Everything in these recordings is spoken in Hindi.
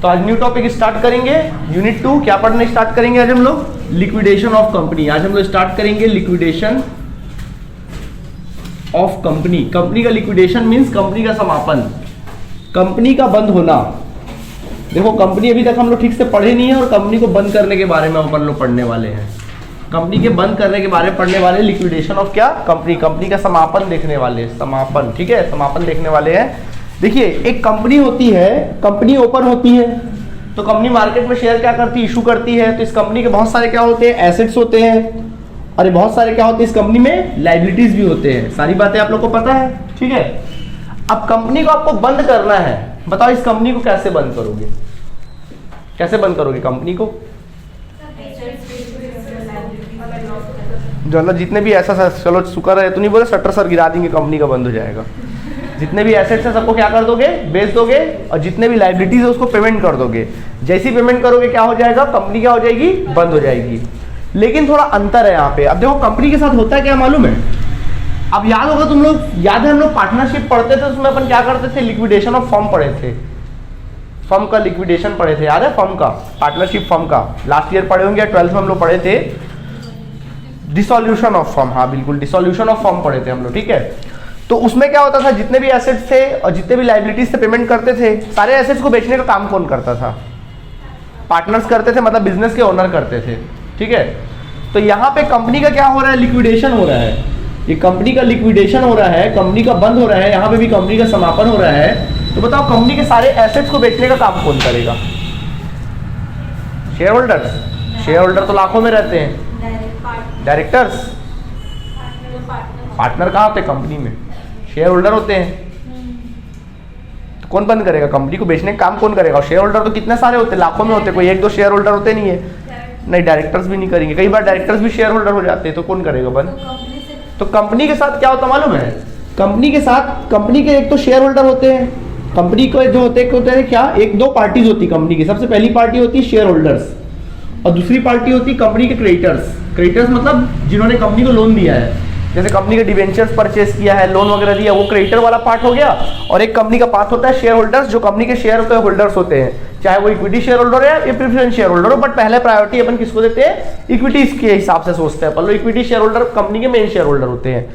तो आज न्यू टॉपिक स्टार्ट करेंगे, यूनिट 2। क्या पढ़ने स्टार्ट करेंगे आज हम लोग? Liquidation of company. आज हम लोग स्टार्ट करेंगे लिक्विडेशन ऑफ कंपनी। कंपनी का लिक्विडेशन मींस कंपनी का समापन, कंपनी का बंद होना। देखो कंपनी अभी तक हम लोग ठीक से पढ़े नहीं है और कंपनी को बंद करने के बारे में अपन लोग पढ़ने वाले हैं। कंपनी के बंद करने के बारे में पढ़ने वाले, लिक्विडेशन ऑफ क्या? कंपनी, कंपनी का समापन देखने वाले, समापन, ठीक है, समापन देखने वाले हैं। देखिए एक कंपनी होती है, कंपनी ओपन होती है तो कंपनी मार्केट में शेयर क्या करती है? इशू करती है। तो इस कंपनी के बहुत सारे क्या होते हैं? एसेट्स होते हैं, और बहुत सारे क्या होते हैं इस कंपनी में? लायबिलिटीज भी होते हैं। सारी बातें आप लोग को पता है, ठीक है। अब कंपनी को आपको बंद करना है, बताओ इस कंपनी को कैसे बंद करोगे? कैसे बंद करोगे कंपनी को? जो जितने भी ऐसा, चलो शुक्र है तो नहीं बोले शटर सर गिरा देंगे, कंपनी का बंद हो जाएगा। जितने भी एसेट्स है सबको क्या कर दोगे? बेच दोगे, और जितने भी लायबिलिटीज है उसको पेमेंट कर दोगे। जैसी पेमेंट करोगे क्या हो जाएगा? कंपनी क्या हो जाएगी? बंद हो जाएगी। लेकिन थोड़ा अंतर है यहाँ पे। अब देखो कंपनी के साथ होता है क्या मालूम है? अब याद होगा तुम लोग, याद है हम लोग पार्टनरशिप पढ़ते थे, उसमें अपन क्या करते थे? लिक्विडेशन ऑफ फर्म पढ़े थे। फर्म का लिक्विडेशन पढ़े थे, याद है? फर्म का, पार्टनरशिप फर्म का लास्ट ईयर पढ़े होंगे, 12th में हम लोग पढ़े थे। डिसोल्यूशन ऑफ फर्म, हाँ बिल्कुल, डिसोल्यूशन ऑफ फर्म पढ़े थे हम लोग, ठीक है। तो उसमें क्या होता था? जितने भी एसेट्स थे और जितने भी लायबिलिटीज से पेमेंट करते थे, सारे एसेट्स को बेचने का काम कौन करता था? पार्टनर्स करते थे, मतलब बिजनेस के ओनर करते थे, ठीक है। तो यहाँ पे कंपनी का क्या हो रहा है? लिक्विडेशन हो रहा है। ये कंपनी का लिक्विडेशन हो रहा है, कंपनी का बंद हो रहा है, यहाँ पे भी कंपनी का समापन हो रहा है। तो बताओ कंपनी के सारे एसेट्स को बेचने का काम कौन करेगा? Share holders. शेयर होल्डर तो लाखों में रहते हैं। डायरेक्टर्स। पार्टनर कहाँ होते हैं? कंपनी में शेयर होल्डर होते हैं। तो कौन बंद करेगा? कंपनी को बेचने का काम कौन करेगा? शेयर होल्डर तो कितने सारे होते हैं, लाखों में होते हैं, कोई एक दो शेयर होल्डर होते नहीं है। नहीं, डायरेक्टर्स भी नहीं करेंगे, कई बार डायरेक्टर्स भी शेयर होल्डर हो जाते हैं, तो कौन करेगा बंद? तो कंपनी के साथ क्या होता मालूम है? कंपनी के साथ, कंपनी के एक तो शेयर होल्डर होते हैं, कंपनी को जो होते हैं क्या? एक दो पार्टीज होती है कंपनी की। सबसे पहली पार्टी होती है शेयर होल्डर्स, और दूसरी पार्टी होती है कंपनी के क्रेडिटर्स। क्रेडिटर्स मतलब जिन्होंने कंपनी को लोन दिया है, जैसे कंपनी के डिवेंचर्स परचेस किया है, लोन वगैरह दिया, वो क्रेडिटर वाला पार्ट हो गया। और एक कंपनी का पार्ट होता है शेयर होल्डर्स, जो कंपनी के शेयर होल्डर्स होते हैं, चाहे वो इक्विटी शेयर होल्डर है या प्रेफरेंस शेयर होल्डर हो। बट पहले प्रायोरिटी अपन किसको देते हैं? इक्विटीज के हिसाब से सोचते हैं अपन लोग। इक्विटी शेयर होल्डर कंपनी के मेन शेयर होल्डर होते हैं।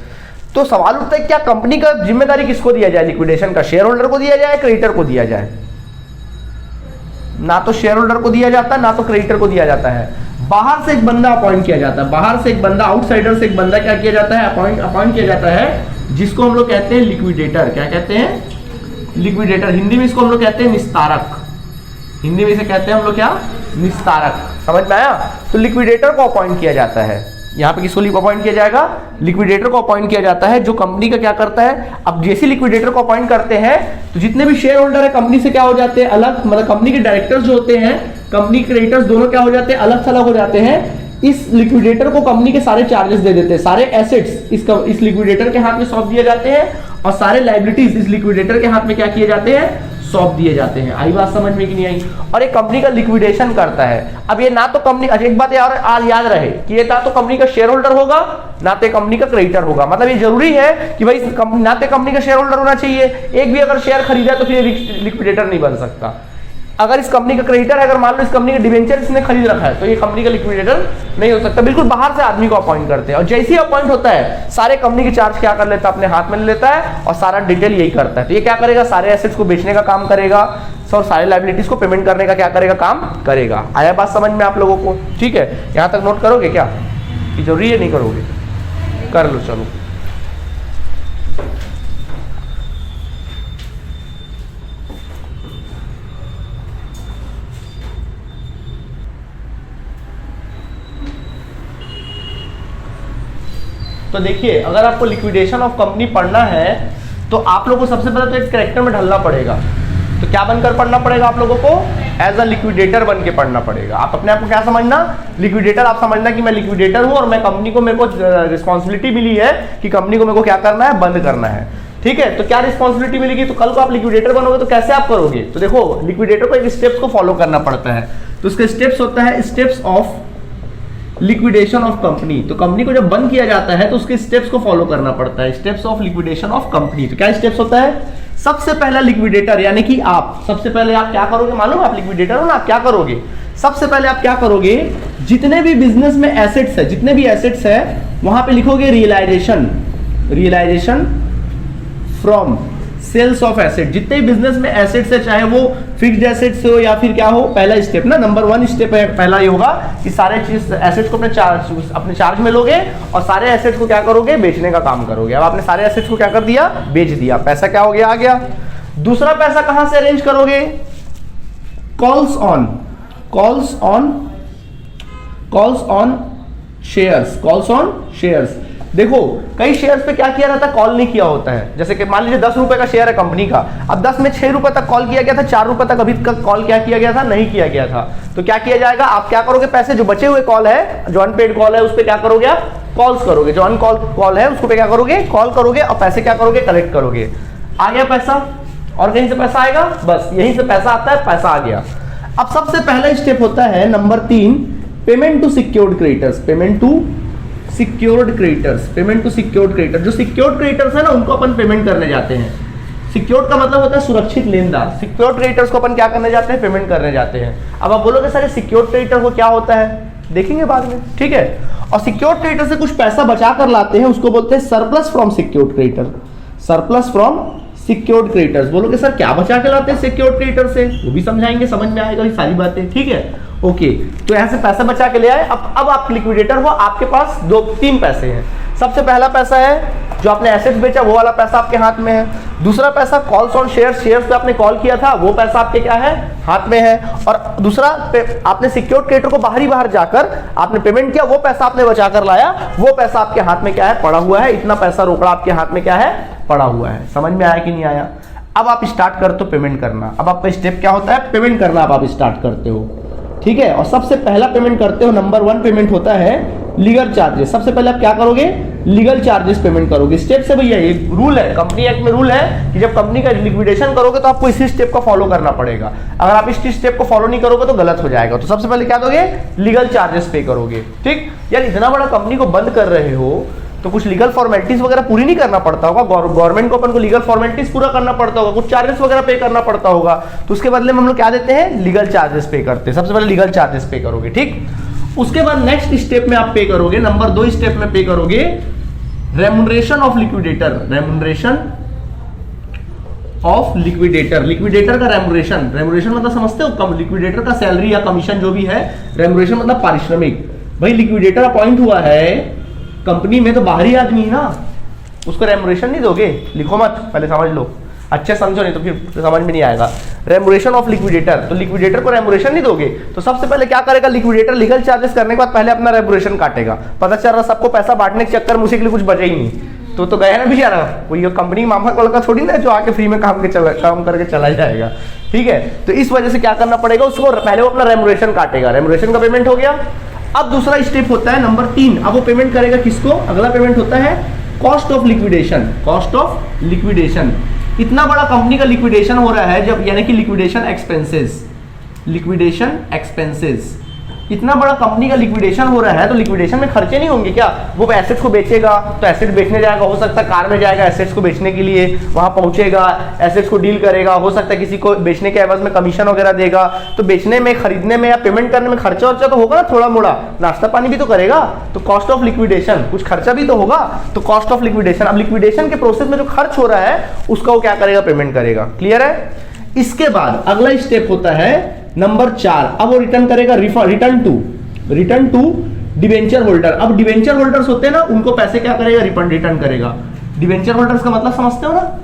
तो सवाल उठता है क्या कंपनी का जिम्मेदारी किसको दिया जाए? लिक्विडेशन का शेयर होल्डर को दिया जाए, क्रेडिटर को दिया जाए? ना तो शेयर होल्डर को दिया जाता है, ना तो क्रेडिटर को दिया जाता है। बाहर से एक बंदा अपॉइंट किया जाता है, बाहर से एक बंदा, आउटसाइडर से एक बंदा क्या किया जाता है? अपॉइंट किया जाता है, जिसको हम लोग कहते हैं लिक्विडेटर। क्या कहते हैं? लिक्विडेटर। हिंदी में इसको हम लोग कहते हैं निस्तारक। हिंदी में इसे कहते हैं हम लोग क्या? निस्तारक। समझ में आया? तो लिक्विडेटर को अपॉइंट किया जाता है। यहाँ पे किसको अपॉइंट किया जाएगा? लिक्विडेटर को अपॉइंट किया जाता है, जो कंपनी का क्या करता है? अब जैसे लिक्विडेटर को अपॉइंट करते हैं तो जितने भी शेयर होल्डर है कंपनी से क्या हो जाते हैं? अलग, मतलब कंपनी के डायरेक्टर्स जो होते हैं, कंपनी क्रेडिटर्स, दोनों क्या हो जाते हैं? अलग थलग हो जाते हैं। इस लिक्विडेटर को कंपनी के सारे चार्जेस दे देते हैं, सारे एसेट्स इस लिक्विडेटर के हाथ में सौंप दिए जाते हैं, और सारे लायबिलिटीज इस लिक्विडेटर के हाथ में क्या किए जाते हैं? सौंप दिए जाते हैं। आई बात समझ में कि नहीं आई? और एक कंपनी का लिक्विडेशन करता है। अब ये ना तो कंपनी, एक बात याद रहे कि ये ना तो कंपनी का शेयर होल्डर होगा, ना तो कंपनी का क्रेडिटर होगा। मतलब ये जरूरी है कि भाई ना तो कंपनी का शेयर होल्डर होना चाहिए, एक भी अगर शेयर खरीदा तो फिर लिक्विडेटर नहीं बन सकता। अगर इस कंपनी का क्रेडिटर है, अगर मान लो इस कंपनी का डिवेंचर इसने खरीद रखा है, तो ये कंपनी का लिक्विडेटर नहीं हो सकता। बिल्कुल बाहर से आदमी को अपॉइंट करते हैं, और जैसे ही अपॉइंट होता है सारे कंपनी के चार्ज क्या कर लेता है? अपने हाथ में ले लेता है, और सारा डिटेल यही करता है। तो ये क्या करेगा? सारे एसेट्स को बेचने का काम करेगा, और सारे लायबिलिटीज को पेमेंट करने का क्या करेगा? काम करेगा। आया बात समझ में आप लोगों को? ठीक है, यहाँ तक नोट करोगे क्या? कि जरूरी है, नहीं करोगे? कर लो, चलो। तो देखिए, अगर आपको लिक्विडेशन ऑफ कंपनी पढ़ना है तो आप लोगों को सबसे पहले तो एक कैरेक्टर में ढलना पड़ेगा। तो क्या बनकर पढ़ना पड़ेगा आप लोगों को? एज अ लिक्विडेटर बन के पढ़ना पड़ेगा। आप अपने आप को क्या समझना? लिक्विडेटर। आप समझना कि मैं लिक्विडेटर हूं और मैं कंपनी को, मेरे को रिस्पॉन्सिबिलिटी मिली है कि कंपनी को मेरे को क्या करना है? बंद करना है। ठीक है, तो क्या रिस्पॉन्सिबिलिटी मिलेगी? तो कल को आप लिक्विडेटर बनोगे तो कैसे आप करोगे? तो देखो, लिक्विडेटर को एक स्टेप्स को फॉलो करना पड़ता है। तो उसके स्टेप्स होता है steps of liquidation of company. तो कंपनी को जब बंद किया जाता है तो उसके स्टेप्स को फॉलो करना पड़ता है, steps of liquidation of company. तो क्या स्टेप्स होता है? सबसे पहला लिक्विडेटर यानी कि आप, सबसे पहले आप क्या करोगे मालूम है? आप लिक्विडेटर हो ना, आप क्या करोगे? सबसे पहले आप क्या करोगे, जितने भी बिजनेस में एसेट्स है, जितने भी एसेट्स है वहां पे लिखोगे realisation, realisation from sales of asset. जितने भी बिजनेस में एसेट्स है, चाहे वो फिक्स्ड एसेट्स हो या फिर क्या हो, पहला स्टेप ना, नंबर 1 स्टेप है पहला ये होगा कि सारे चीज एसेट्स को अपने चार्ज में लोगे और सारे एसेट्स को क्या करोगे, बेचने का काम करोगे। अब आपने सारे एसेट्स को क्या कर दिया, बेच दिया, पैसा क्या हो गया, आ गया। दूसरा पैसा कहां से अरेंज करोगे, calls on, calls on, calls on shares, calls on shares. देखो कई शेयर्स पे क्या किया रहता है, कॉल नहीं किया होता है। जैसे कि मान लीजिए 10 रुपए का शेयर है कंपनी का, अब 10 में 6 रुपए तक कॉल किया गया था, 4 रुपए तक अभी तक कॉल क्या किया गया था, नहीं किया गया था। तो क्या किया जाएगा, आप क्या करोगे, पैसे जो बचे हुए कॉल है, जो अनपेड कॉल है, उस पर क्या करोगे, आप कॉल्स करोगे। जो अनकॉल कॉल है उसको पे क्या करोगे, कॉल करोगे और पैसे क्या करोगे, कलेक्ट करोगे। आ गया पैसा, और कहीं से पैसा आएगा, बस यहीं से पैसा आता है, पैसा आ गया। अब सबसे पहला स्टेप होता है number 3, payment to secured creditors, payment to secured creditors, payment to secured creditor. जो सिक्योर्ड क्रेडिटर्स है ना, उनको अपन पेमेंट करने जाते हैं। सिक्योर्ड का मतलब होता है सुरक्षित लेनदार। सिक्योर्ड क्रेडिटर्स को अपन क्या करने जाते हैं, पेमेंट करने जाते हैं। अब आप बोलोगे सर सिक्योर्ड क्रेडिटर को क्या होता है, देखेंगे बाद में, ठीक है। और सिक्योर्ड क्रेडिटर से कुछ पैसा बचा कर लाते हैं, उसको बोलते हैं surplus from secured creditor, surplus from secured creditors. बोलोगे सर क्या बचा के लाते हैं सिक्योर्ड क्रेडिटर से, वो भी समझाएंगे, समझ में आएगा ये सारी बातें, ठीक है। ओके, तो यहां से पैसा बचा के ले आए। अब आप लिक्विडेटर हो, आपके पास 2-3 पैसे हैं। सबसे पहला पैसा है जो आपने एसेट्स बेचा, वो वाला पैसा आपके हाथ में है। दूसरा पैसा कॉल्स ऑन शेयर्स, शेयर्स पे आपने कॉल किया था, वो पैसा आपके क्या है, हाथ में है। और दूसरा आपने सिक्योर्ड क्रेडिटर को बाहर जाकर आपने पेमेंट किया, वो पैसा आपने बचा कर लाया, वो पैसा आपके हाथ में क्या है, पड़ा हुआ है। इतना पैसा रोकड़ा आपके हाथ में क्या है, पड़ा हुआ है। समझ में आया कि नहीं आया? अब आप स्टार्ट करते हो पेमेंट करना। अब आपका स्टेप क्या होता है, पेमेंट करना। अब आप स्टार्ट करते हो, ठीक है। और सबसे पहला पेमेंट करते हो, नंबर 1 पेमेंट होता है लीगल चार्जेस। सबसे पहले आप क्या करोगे, लीगल चार्जेस पेमेंट करोगे। स्टेप से भैया ये रूल है, कंपनी एक्ट में रूल है कि जब कंपनी का लिक्विडेशन करोगे तो आपको इसी स्टेप को फॉलो करना पड़ेगा। अगर आप इस स्टेप को फॉलो नहीं करोगे तो गलत हो जाएगा। तो सबसे पहले क्या दोगे, लीगल चार्जेस पे करोगे, ठीक। यार इतना बड़ा कंपनी को बंद कर रहे हो तो कुछ लीगल फॉर्मेलिटीज वगैरह पूरी नहीं करना पड़ता होगा, गवर्नमेंट को अपन को लीगल फॉर्मेलिटीज पूरा करना पड़ता होगा, कुछ चार्जेस वगैरह पे करना पड़ता होगा। तो उसके बदले में हम लोग क्या देते हैं, लीगल चार्जेस पे करते हैं। सबसे पहले लीगल चार्जेस पे करोगे, ठीक। उसके बाद नेक्स्ट स्टेप में आप पे करोगे, नंबर 2 स्टेप में पे करोगे remuneration of liquidator, remuneration of liquidator. Liquidator का रेम्युनरेशन, रेम्युनरेशन मतलब समझते हो, लिक्विडेटर का सैलरी या कमीशन जो भी है। रेम्युनरेशन मतलब पारिश्रमिक। भाई लिक्विडेटर अपॉइंट हुआ है कंपनी में तो बाहरी आदमी है ना, उसको रेम्युनरेशन नहीं दोगे, लिखो मत, पहले समझ लो, अच्छे समझो नहीं तो फिर समझ में नहीं आएगा। रेम्युनरेशन ऑफ लिक्विडेटर, तो लिक्विडेटर को रेम्युनरेशन नहीं दोगे तो सबसे पहले क्या करेगा लिक्विडेटर, लीगल चार्जेस करने के बाद पहले अपना रेम्युनरेशन काटेगा। पता चल रहा सबको पैसा बांटने के चक्कर में उसी के लिए कुछ बचा ही नहीं, तो गया ना बेचारा। कोई कंपनी मामा का लड़का थोड़ी ना जो आके फ्री में काम करके चला जाएगा, ठीक है। तो इस वजह से क्या करना पड़ेगा उसको, पहले वो अपना रेम्युनरेशन काटेगा, रेम्युनरेशन का पेमेंट हो गया। अब दूसरा स्टेप होता है नंबर 3, अब वो पेमेंट करेगा किसको, अगला पेमेंट होता है cost of liquidation, cost of liquidation. इतना बड़ा कंपनी का लिक्विडेशन हो रहा है जब, यानी कि लिक्विडेशन एक्सपेंसेस, लिक्विडेशन एक्सपेंसेस। इतना बड़ा कंपनी का लिक्विडेशन हो रहा है तो लिक्विडेशन में खर्चे नहीं होंगे क्या, वो एसेट्स को बेचेगा तो एसेट बेचने जाएगा, हो सकता है कार में जाएगा एसेट्स को बेचने के लिए, वहां पहुंचेगा, एसेट्स को डील करेगा, हो सकता है किसी को बेचने के एवज में कमीशन वगैरह देगा। तो बेचने में, खरीदने में या पेमेंट करने में खर्चा वर्चा तो होगा ना, थोड़ा मोड़ा नाश्ता पानी भी तो करेगा। तो कॉस्ट ऑफ लिक्विडेशन, कुछ खर्चा भी तो होगा, तो कॉस्ट ऑफ लिक्विडेशन। अब लिक्विडेशन के प्रोसेस में जो खर्च हो रहा है उसका वो क्या करेगा, पेमेंट करेगा। क्लियर है? इसके बाद अगला स्टेप होता है नंबर 4, अब वो रिटर्न करेगा, रिटर्न टू डिवेंचर होल्डर। अब डिवेंचर होल्डर्स होते हैं ना, उनको पैसे क्या करेगा, रिटर्न करेगा। डिवेंचर होल्डर्स का मतलब समझते हो ना,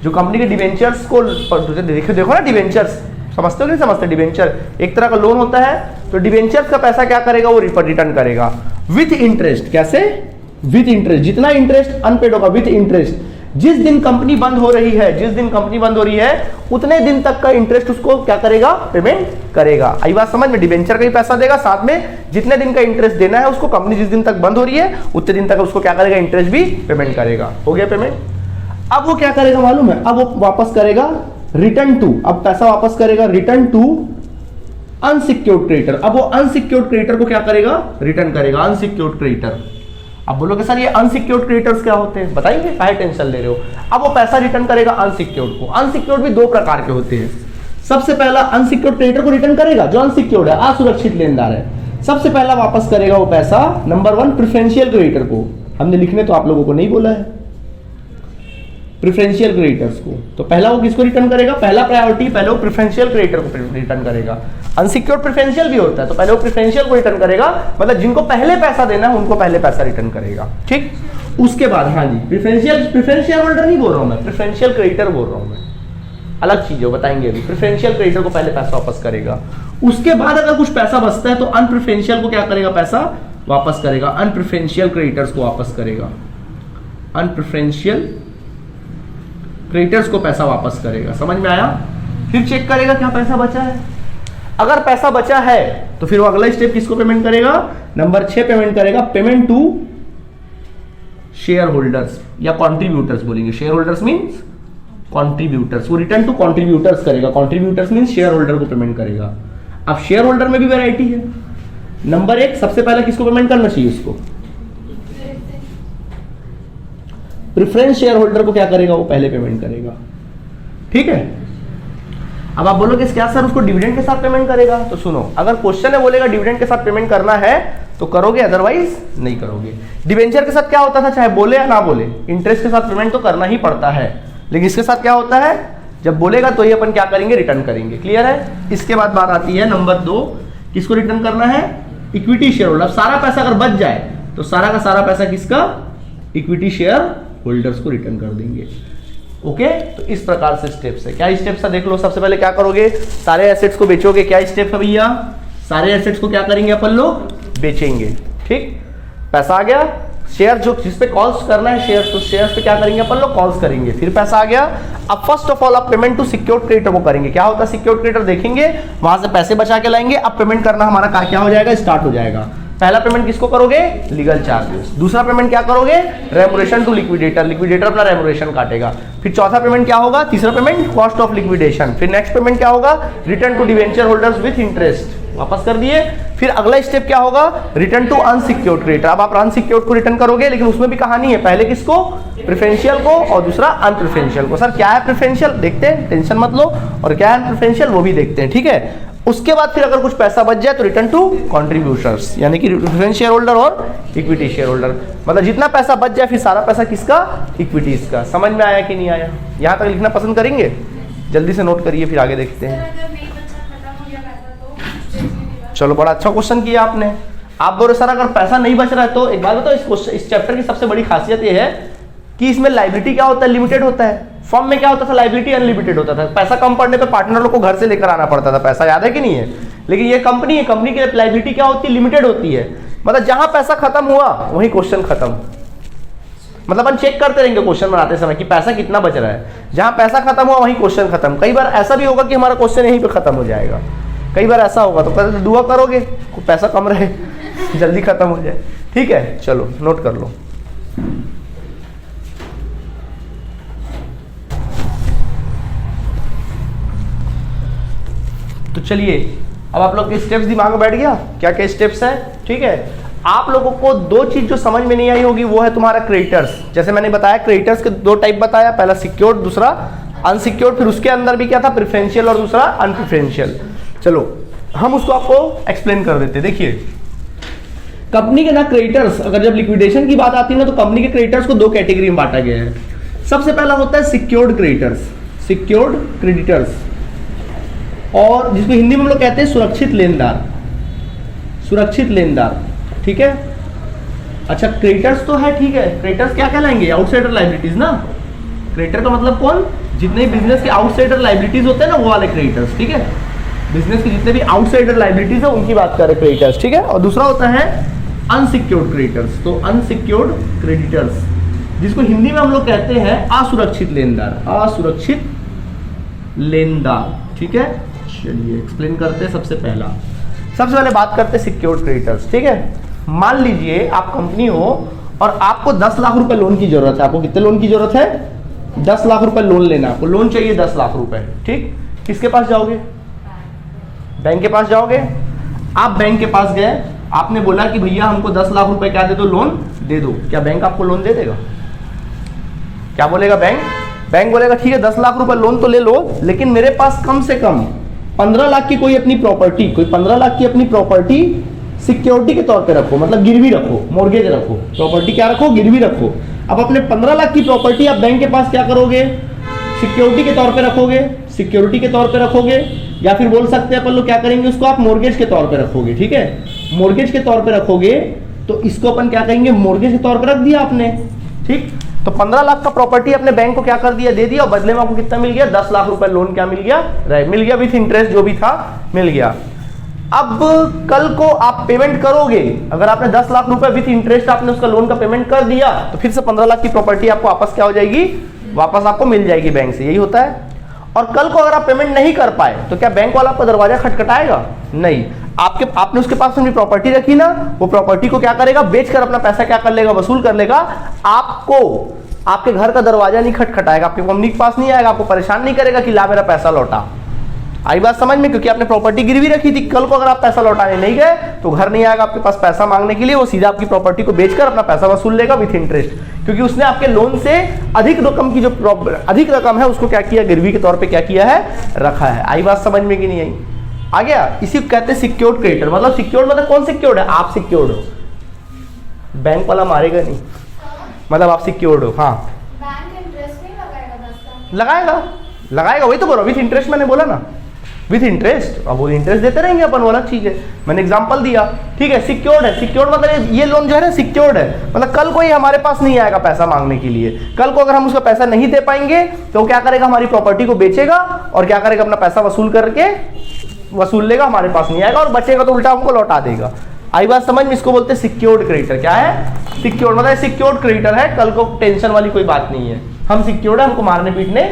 जो कंपनी के डिवेंचर्स को देखो ना, डिवेंचर्स समझते हो कि नहीं समझते? डिवेंचर एक तरह का लोन होता है, तो डिवेंचर्स का पैसा क्या करेगा, वो रिटर्न करेगा विथ इंटरेस्ट। कैसे? विथ इंटरेस्ट, जितना इंटरेस्ट अनपेड होगा विथ इंटरेस्ट। जिस दिन कंपनी बंद हो रही है, जिस दिन कंपनी बंद हो रही है उतने दिन तक का इंटरेस्ट उसको क्या करेगा, पेमेंट करेगा। आई बात समझ में? डिवेंचर का ही पैसा देगा, साथ में जितने दिन का इंटरेस्ट देना है उसको, कंपनी जिस दिन तक बंद हो रही है उतने दिन तक उसको क्या करेगा, इंटरेस्ट भी पेमेंट करेगा। हो गया पेमेंट। अब वो क्या करेगा मालूम है, अब वो वापस करेगा रिटर्न टू, अब पैसा वापस करेगा रिटर्न टू अनसिक्योर्ड क्रेडिटर। अब वो अनसिक्योर्ड क्रेडिटर को क्या करेगा, रिटर्न करेगा। अनसिक्योर्ड क्रेडिटर, अब बोलोगे सर ये अनसिक्योर्ड क्रेडिटर्स क्या होते हैं, बताएंगे, काहे टेंशन ले रहे हो। अब वो पैसा रिटर्न करेगा अनसिक्योर्ड को। अनसिक्योर्ड भी दो प्रकार के होते हैं। सबसे पहला अनसिक्योर्ड क्रेडिटर को रिटर्न करेगा जो अनसिक्योर्ड है, असुरक्षित लेनदार है। सबसे पहला वापस करेगा वो पैसा नंबर 1 प्रेफरेंशियल क्रेडिटर को। हमने लिखने तो आप लोगों को नहीं बोला है, प्रेफरेंशियल क्रेडिटर्स को। तो पहला वो किसको रिटर्न करेगा, पहला प्रायोरिटी पहले वो प्रेफरेंशियल क्रेडिटर को रिटर्न करेगा। अनसिक्योर्ड प्रेफरेंशियल भी होता है, तो पहले वो प्रेफरेंशियल को रिटर्न करेगा, मतलब जिनको पहले पैसा देना है उनको पहले पैसा रिटर्न करेगा, ठीक। उसके बाद हाँ जी, प्रेफरेंशियल होल्डर नहीं बोल रहा हूं मैं, प्रेफरेंशियल क्रेडिटर बोल रहा हूं मैं, अलग चीज है, बताएंगे अभी। प्रेफरेंशियल क्रेडिटर को पहले पैसा वापस करेगा। उसके बाद अगर कुछ पैसा बचता है तो अनप्रेफरेंशियल को क्या करेगा, पैसा वापस करेगा, अनप्रेफरेंशियल क्रेडिटर्स को वापस करेगा, अनप्रेफरेंशियल क्रेडिटर्स को पैसा वापस करेगा। समझ में आया। फिर चेक करेगा क्या पैसा बचा है। अगर पैसा बचा है तो फिर वो अगला स्टेप किसको पेमेंट करेगा, नंबर 6 पेमेंट करेगा, पेमेंट टू शेयर होल्डर्स या कॉन्ट्रीब्यूटर्स बोलेंगे। शेयर होल्डर्स मीन्स कॉन्ट्रीब्यूटर्स, वो रिटर्न टू कॉन्ट्रीब्यूटर्स करेगा। कॉन्ट्रीब्यूटर्स मीन्स शेयर होल्डर को पेमेंट करेगा। अब शेयर होल्डर में भी वैरायटी है। नंबर 1 सबसे पहले किसको पेमेंट करना चाहिए, उसको प्रेफरेंस शेयर होल्डर को क्या करेगा, वो पहले पेमेंट करेगा, ठीक है। अब आप बोलोगे क्या सर उसको डिविडेंड के साथ पेमेंट करेगा, तो सुनो, अगर क्वेश्चन है बोलेगा डिविडेंड के साथ पेमेंट करना है तो करोगे, अदरवाइज नहीं करोगे। डिबेंचर के साथ क्या होता था, चाहे बोले या ना बोले, इंटरेस्ट के साथ पेमेंट तो करना ही पड़ता है, लेकिन इसके साथ क्या होता है, जब बोलेगा तो ही अपन क्या करेंगे, रिटर्न करेंगे। क्लियर है। इसके बाद बात आती है नंबर 2, किसको रिटर्न करना है, इक्विटी शेयर होल्डर। सारा पैसा अगर बच जाए तो सारा का सारा पैसा किसका, इक्विटी शेयर होल्डर्स को रिटर्न कर देंगे। ओके, तो इस प्रकार से स्टेप्स है। क्या स्टेप्स है देख लो। सबसे पहले क्या करोगे, सारे एसेट्स को बेचोगे। क्या स्टेप है भैया, सारे एसेट्स को क्या करेंगे अपन लोग, बेचेंगे, ठीक। पैसा आ गया, शेयर जो जिस पे कॉल्स करना है शेयर, तो शेयर्स पे क्या करेंगे अपन लोग, कॉल्स करेंगे। फिर पैसा आ गया। अब फर्स्ट ऑफ ऑल आप पेमेंट टू सिक्योर्ड क्रेडिटर को करेंगे। क्या होता है सिक्योर्ड क्रेडिटर, देखेंगे वहां से पैसे बचा के लाएंगे। अब पेमेंट करना हमारा क्या हो जाएगा, स्टार्ट हो जाएगा। पहला पेमेंट किसको करोगे, लीगल चार्जेस। दूसरा पेमेंट क्या करोगे, रेमुनरेशन टू लिक्विडेटर, लिक्विडेटर अपना रेमुनरेशन काटेगा। फिर चौथा पेमेंट क्या होगा, तीसरा पेमेंट कॉस्ट ऑफ लिक्विडेशन। फिर नेक्स्ट पेमेंट क्या होगा, return to debenture holders with interest, वापस कर दिए। फिर अगला स्टेप क्या होगा, रिटर्न टू अनसिक्योर्ड क्रेडिटर। अब आप अनसिक्योर्ड को रिटर्न करोगे, लेकिन उसमें भी कहानी है, पहले किसको, प्रेफरेंशियल को, और दूसरा अनप्रेफरेंशियल को। सर क्या है प्रेफरेंशियल, देखते हैं, टेंशन मत लो, और क्या है अनप्रेफरेंशियल वो भी देखते हैं, ठीक है। उसके बाद फिर अगर कुछ पैसा बच जाए तो रिटर्न टू कॉन्ट्रीब्यूटर्स, यानी कि प्रेफरेंस शेयर होल्डर और इक्विटी शेयर होल्डर। मतलब जितना पैसा बच जाए फिर सारा पैसा किसका, इक्विटीज का। समझ में आया कि नहीं आया, यहां तक लिखना पसंद करेंगे, जल्दी से नोट करिए फिर आगे देखते हैं। चलो बड़ा अच्छा क्वेश्चन किया आपने। आप बोलो सर अगर पैसा नहीं बच रहा है तो एक बात बताओ, इस चैप्टर की सबसे बड़ी खासियत यह है कि इसमें लायबिलिटी क्या होता है, लिमिटेड होता है। फॉर्म में क्या होता था, लायबिलिटी अनलिमिटेड होता था। पैसा कम पड़ने पे पार्टनर लोग को घर से लेकर आना पड़ता था पैसा, याद है कि नहीं है। लेकिन ये कंपनी है, कंपनी की लायबिलिटी क्या होती है, लिमिटेड होती है। मतलब जहां पैसा खत्म हुआ वहीं क्वेश्चन खत्म। मतलब अपन चेक करते रहेंगे क्वेश्चन बनाते समय कि पैसा कितना बच रहा है, जहां पैसा खत्म हुआ वहीं क्वेश्चन खत्म। कई बार ऐसा भी होगा कि हमारा क्वेश्चन यहीं पे खत्म हो जाएगा, कई बार ऐसा होगा। तो पहले दुआ करोगे पैसा कम रहे, जल्दी खत्म हो जाए, ठीक है। चलो नोट कर लो। तो चलिए अब आप लोग के स्टेप्स दिमाग में बैठ गया, क्या क्या स्टेप्स है, ठीक है। आप लोगों को दो चीज जो समझ में नहीं आई होगी वो है तुम्हारा क्रेडिटर्स। जैसे मैंने बताया क्रेडिटर्स के दो टाइप बताया, पहला सिक्योर्ड दूसरा अनसिक्योर्ड। फिर उसके अंदर भी क्या था, प्रेफरेंशियल और दूसरा अनप्रेफरेंशियल। चलो हम उसको आपको एक्सप्लेन कर देते। देखिए कंपनी के ना क्रेडिटर्स, अगर जब लिक्विडेशन की बात आती है ना तो कंपनी के क्रेडिटर्स को दो कैटेगरी में बांटा गया है। सबसे पहला होता है सिक्योर्ड क्रेडिटर्स, सिक्योर्ड क्रेडिटर्स, और जिसको हिंदी में हम लोग कहते हैं सुरक्षित लेनदार, सुरक्षित लेनदार, ठीक है। अच्छा क्रेडिटर्स तो है, ठीक है। क्रेडिटर्स क्या कहलाएंगे, आउटसाइडर लायबिलिटीज ना। क्रेडिटर का मतलब कौन, जितने बिजनेस के आउटसाइडर लायबिलिटीज होते हैं ना वो वाले क्रेडिटर्स, ठीक है। बिजनेस की जितने भी आउटसाइडर लायबिलिटीज है उनकी बात कर रहे क्रेडिटर्स, ठीक है। और दूसरा होता है अनसिक्योर्ड क्रेडिटर्स। तो अनसिक्योर्ड क्रेडिटर्स जिसको हिंदी में हम लोग कहते हैं असुरक्षित लेनदार, असुरक्षित लेनदार, ठीक है। चलिए एक्सप्लेन करते हैं। सबसे पहले बात करते हैं सिक्योर्ड क्रेडिटर्स, ठीक है। मान लीजिए आप कंपनी हो और आपको 10 लाख रुपए लोन की जरूरत है। आपको कितने लोन की जरूरत है, 10 लाख रुपए लोन लेना, आपको लोन चाहिए 10 लाख रुपए, ठीक। किसके पास जाओगे, बैंक के पास जाओगे। आप बैंक के पास गए, आपने बोला कि भैया हमको 10 लाख रुपए क्या दे दो, लोन दे दो, क्या बैंक आपको लोन दे देगा? क्या बोलेगा बैंक? बैंक बोलेगा ठीक है 10 लाख रुपए लोन तो ले लो, लेकिन मेरे पास कम से कम 15 लाख की कोई अपनी प्रॉपर्टी, कोई 15 लाख की अपनी प्रॉपर्टी सिक्योरिटी के तौर पे रखो, मतलब गिरवी रखो, मॉर्गेज रखो, प्रॉपर्टी क्या रखो? गिरवी रखो। अब अपने 15 लाख की प्रॉपर्टी आप बैंक के पास क्या करोगे? सिक्योरिटी के तौर पे रखोगे, सिक्योरिटी के तौर पे रखोगे, या फिर बोल सकते हैं अपन लोग क्या करेंगे उसको, आप मॉर्गेज के तौर पे रखोगे। ठीक है, मॉर्गेज के तौर पे रखोगे तो इसको अपन क्या कहेंगे? मॉर्गेज के तौर पे रख दिया आपने। ठीक, तो 15 लाख का प्रॉपर्टी अपने बैंक को क्या कर दिया? दे दिया, और बदले में आपको कितना मिल गया? 10 लाख रुपए लोन क्या मिल गया? मिल गया विथ इंटरेस्ट, जो भी था मिल गया। अब कल को आप पेमेंट करोगे, अगर आपने 10 लाख रुपए विथ इंटरेस्ट आपने उसका लोन का पेमेंट कर दिया, तो फिर से 15 लाख की प्रॉपर्टी आपको वापस क्या हो जाएगी? वापस आपको मिल जाएगी बैंक से। यही होता है। और कल को अगर आप पेमेंट नहीं कर पाए तो क्या बैंक वाला आपका दरवाजा खटखटाएगा? नहीं। आपने उसके पास अपनी प्रॉपर्टी रखी ना, वो प्रॉपर्टी को क्या करेगा? बेचकर अपना पैसा क्या कर लेगा? वसूल कर लेगा। आपको आपके घर का दरवाजा नहीं खटखटाएगा, आपके मम्मी के पास नहीं आएगा, आपको परेशान नहीं करेगा कि ला मेरा पैसा लौटा। आई बात समझ में? क्योंकि आपने प्रॉपर्टी गिरवी रखी थी। कल को अगर आप पैसा लौटाने नहीं गए तो घर नहीं आएगा आपके पास पैसा मांगने के लिए, वो सीधा आपकी प्रॉपर्टी को बेचकर अपना पैसा वसूल लेगा विथ इंटरेस्ट, क्योंकि उसने आपके लोन से अधिक रकम की जो अधिक रकम है उसको क्या किया? गिरवी के तौर पे क्या किया है? रखा है। आई बात समझ में कि नहीं आई? आ गया? इसी को कहते हैं सिक्योर्ड क्रेडिटर। मतलब सिक्योर्ड मतलब कौन सिक्योर्ड है? आप सिक्योर्ड हो, बैंक वाला मारेगा नहीं, मतलब आप सिक्योर्ड हो। हाँ, बैंक इंटरेस्ट नहीं लगाएगा? लगाएगा, वही तो बोल रहा हूं, विथ इंटरेस्ट मैंने बोला ना, विथ इंटरेस्ट। अब वो इंटरेस्ट देते रहेंगे अपन, वो अलग चीज है, मैंने एग्जांपल दिया। ठीक है, सिक्योर्ड है। सिक्योर्ड मतलब ये लोन जो है ना सिक्योर्ड है, मतलब कल कोई हमारे पास नहीं आएगा पैसा मांगने के लिए। कल को अगर हम उसका पैसा नहीं दे पाएंगे तो क्या करेगा? हमारी प्रॉपर्टी को बेचेगा और क्या करेगा? अपना पैसा वसूल लेगा, हमारे पास नहीं आएगा, और बचेगा तो उल्टा हमको लौटा देगा। आई बात समझ में? इसको बोलते हैं सिक्योर्ड क्रेडिटर। क्या है? सिक्योर्ड मतलब सिक्योर्ड क्रेडिटर है, कल को टेंशन वाली कोई बात नहीं है, हम सिक्योर्ड है, हमको मारने पीटने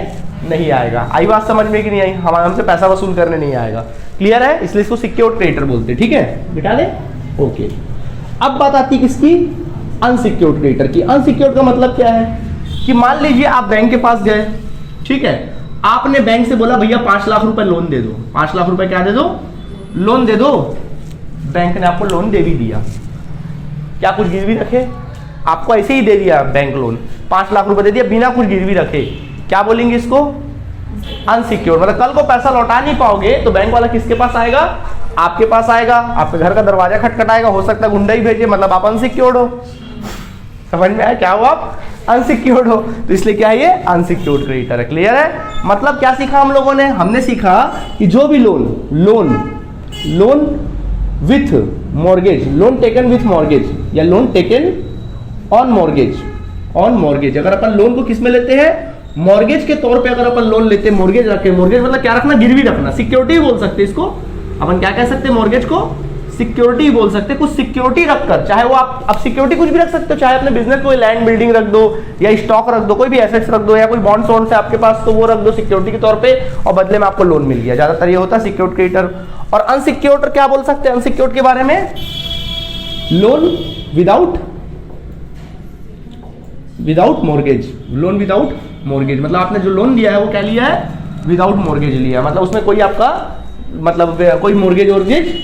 नहीं आएगा। आई बात समझ में कि नहीं आई? हमसे पैसा वसूल करने नहीं आएगा। क्लियर है? इसलिए इसको सिक्योर्ड क्रेडिटर बोलते हैं। ठीक है, बिठा ले। ओके, अब बात आती है किसकी? अनसिक्योर्ड क्रेडिटर की। अनसिक्योर्ड का मतलब क्या है कि मान लीजिए आप बैंक के पास गए, ठीक है, आपने बैंक से बोला भैया 5 लाख रुपए लोन दे दो। 5 लाख रुपए क्या दे दो? लोन दे दो। बैंक ने आपको लोन दे भी दिया, क्या कुछ गिरवी रखे? आपको ऐसे ही दे दिया बैंक लोन, 5 लाख रुपए दे दिया बिना कुछ गिरवी रखे। क्या बोलेंगे इसको? अनसिक्योर्ड। मतलब कल को पैसा लौटा नहीं पाओगे तो बैंक वाला किसके पास आएगा? आपके पास आएगा, आपके घर का दरवाजा खटखटाएगा, हो सकता है गुंडा ही भेजे, मतलब आप अनसिक्योर्ड हो। समझ में आया? क्या हो आप? अनसिक्योर्ड हो, तो इसलिए क्या है? ये अनसिक्योर्ड क्रेडिटर है। क्लियर है? मतलब क्या सीखा हम लोगों ने? हमने सीखा कि जो भी loan with mortgage, loan taken with mortgage या लोन टेकन ऑन मॉर्गेज, अगर अपन लोन को किस में लेते हैं? मॉर्गेज के तौर पे अगर अपन लोन लेते हैं, मॉर्गेज रखे, मॉर्गेज मतलब क्या रखना? गिरवी रखना, सिक्योरिटी बोल सकते हैं इसको अपन। क्या कह सकते हैं? मॉर्गेज को सिक्योरिटी बोल सकते हैं। कुछ सिक्योरिटी रखकर, चाहे वो आप सिक्योरिटी कुछ भी रख सकते हो, चाहे अपने बिजनेस कोई लैंड बिल्डिंग रख दो या स्टॉक रख दो, कोई भी एसेट्स रख दो, या कोई बॉन्ड्स वॉन्ड्स है आपके पास तो वो रख दो सिक्योरिटी के तौर पे, और बदले में आपको लोन मिल गया। ज्यादातर ये होता है सिक्योर्ड क्रेडिटर। और अनसिक्योर्ड क्या बोल सकते हैं? अनसिक्योर्ड के बारे में loan without mortgage. Loan without mortgage मतलब आपने जो लोन लिया है वो क्या लिया है? विदाउट मॉर्गेज लिया, मतलब उसमें कोई आपका मतलब कोई मॉर्गेज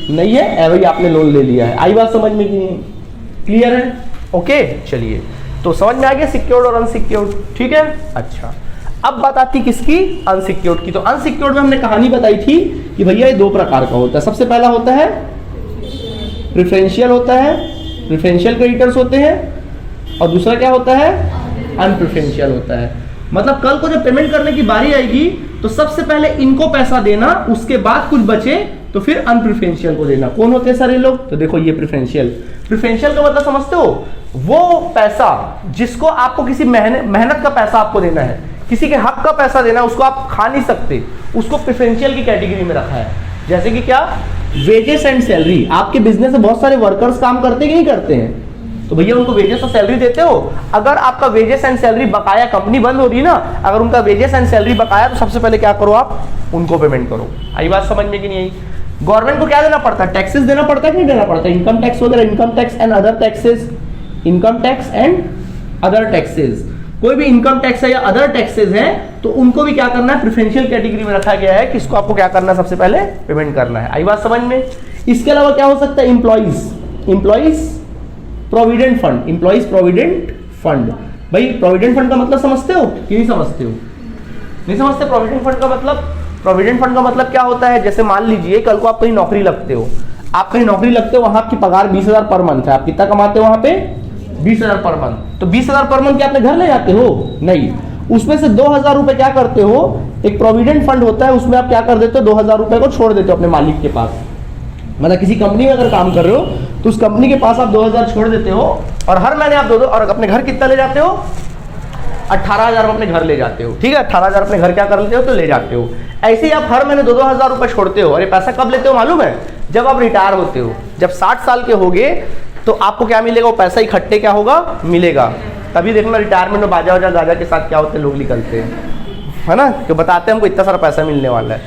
नहीं है, ऐसे ही आपने लोन ले लिया है। आई बात समझ में कि नहीं? क्लियर है? ओके, चलिए, तो समझ में आ गया सिक्योर्ड और अनसिक्योर्ड। ठीक है, अच्छा, अब बात आती किसकी? अनसिक्योर्ड की। तो अनसिक्योर्ड में हमने कहानी बताई थी कि भैया ये 2 प्रकार का होता है। सबसे पहला होता है प्रेफरेंशियल होता है, प्रेफरेंशियल क्रेडिटर्स होते हैं, और दूसरा क्या होता है? अनप्रेफरेंशियल होता है। मतलब कल को जब पेमेंट करने की बारी आएगी तो सबसे पहले इनको पैसा देना, उसके बाद कुछ बचे तो फिर अनप्रेफरेंशियल को देना। कौन होते हैं सारे लोग? तो देखो ये प्रेफरेंशियल का मतलब समझते हो? वो पैसा जिसको आपको किसी मेहनत का पैसा आपको देना है, किसी के हक का पैसा देना, उसको आप खा नहीं सकते, उसको प्रेफरेंशियल की कैटेगरी में रखा है। जैसे कि क्या? Wages and salary. आपके बिजनेस में बहुत सारे वर्कर्स काम करते कि नहीं करते हैं, तो भैया उनको वेजेस और सैलरी देते हो। अगर आपका वेजेस एंड सैलरी बकाया, कंपनी बंद हो रही है ना, अगर उनका वेजेस एंड सैलरी बकाया तो सबसे पहले क्या करो? आप उनको पेमेंट करो। आई बात समझ में कि नहीं आई? गवर्नमेंट को क्या देना पड़ता है? टैक्सेस देना पड़ता है कि नहीं देना पड़ता? इनकम टैक्स वगैरह, income tax and other taxes, कोई भी इनकम टैक्स है या अदर टैक्सेस है तो उनको भी क्या करना है? प्रेफरेंशियल कैटेगरी में रखा गया है कि इसको आपको क्या करना है? सबसे पहले पेमेंट करना है। आई बात समझ में? इसके अलावा क्या हो सकता है? Provident fund, employees provident fund. भाई प्रोविडेंट फंड का मतलब समझते हो कि नहीं समझते हो? नहीं समझते प्रोविडेंट फंड का मतलब? प्रोविडेंट फंड का मतलब क्या होता है? जैसे मान लीजिए कल को आप कहीं नौकरी लगते हो, आप कहीं नौकरी लगते हो, वहां आपकी पगार 20,000 पर मंथ है। आप कितना कमाते हो वहां पे? 20,000 पर मंथ। तो 20,000 पर मंथ क्या अपने घर ले जाते हो? नहीं, उसमें से 2,000 रुपए क्या करते हो, एक प्रोविडेंट फंड होता है, उसमें आप क्या कर देते हो, 2,000 रुपए को छोड़ देते हो अपने मालिक के पास। मतलब किसी कंपनी में अगर काम कर रहे हो तो उस कंपनी के पास आप 2,000 छोड़ देते हो और हर महीने आप 2,000, और अपने घर कितना ले जाते हो? 18,000 अपने घर ले जाते हो। ठीक है, 18,000 अपने घर क्या कर लेते हो? तो ले जाते हो। ऐसे ही आप हर महीने 2,000 रुपए छोड़ते हो। और ये पैसा कब लेते हो मालूम है? जब आप रिटायर होते हो, जब 60 साल के होगे तो आपको क्या मिलेगा? वो पैसा इकट्ठे क्या होगा? मिलेगा। तभी देखना रिटायरमेंट में बाजा वाजा गाजा के साथ क्या होते हैं, लोग निकलते हैं, है ना, कि बताते हैं हमको इतना सारा पैसा मिलने वाला है।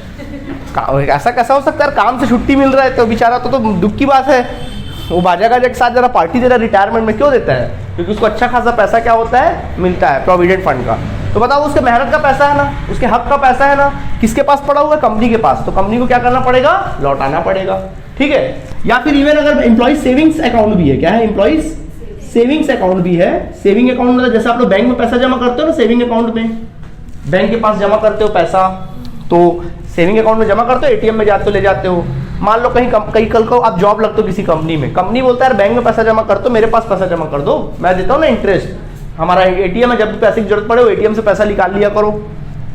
ऐसा कैसा हो सकता है? काम से छुट्टी मिल रहा है तो बेचारा तो दुख की बात है, वो बाजा गाजा के साथ जरा पार्टी दे रहा है रिटायरमेंट में। क्यों देता है? क्योंकि उसको अच्छा खासा पैसा क्या होता है? मिलता है प्रोविडेंट फंड का। तो बताओ, उसके मेहनत का पैसा है ना, उसके हक का पैसा है ना, किसके पास पड़ा हुआ है? कंपनी के पास। तो कंपनी को क्या करना पड़ेगा? लौटाना पड़ेगा। ठीक है। या फिर इवन अगर एम्प्लॉइज सेविंग्स अकाउंट भी है, क्या है? एम्प्लॉइज सेविंग्स अकाउंट भी है। सेविंग अकाउंट मतलब जैसे आप लोग बैंक में पैसा जमा करते हो ना, सेविंग अकाउंट में बैंक के पास जमा करते हो पैसा, तो सेविंग अकाउंट में जमा करते हो, एटीएम में जाते हो ले जाते हो। मान लो कहीं कल को आप जॉब लगते हो किसी कंपनी में, कंपनी बोलता है बैंक में पैसा जमा कर दो, मेरे पास पैसा जमा कर दो, मैं देता हूँ ना इंटरेस्ट, हमारा एटीएम है, जब भी पैसे की जरूरत पड़े वो एटीएम से पैसा निकाल लिया करो।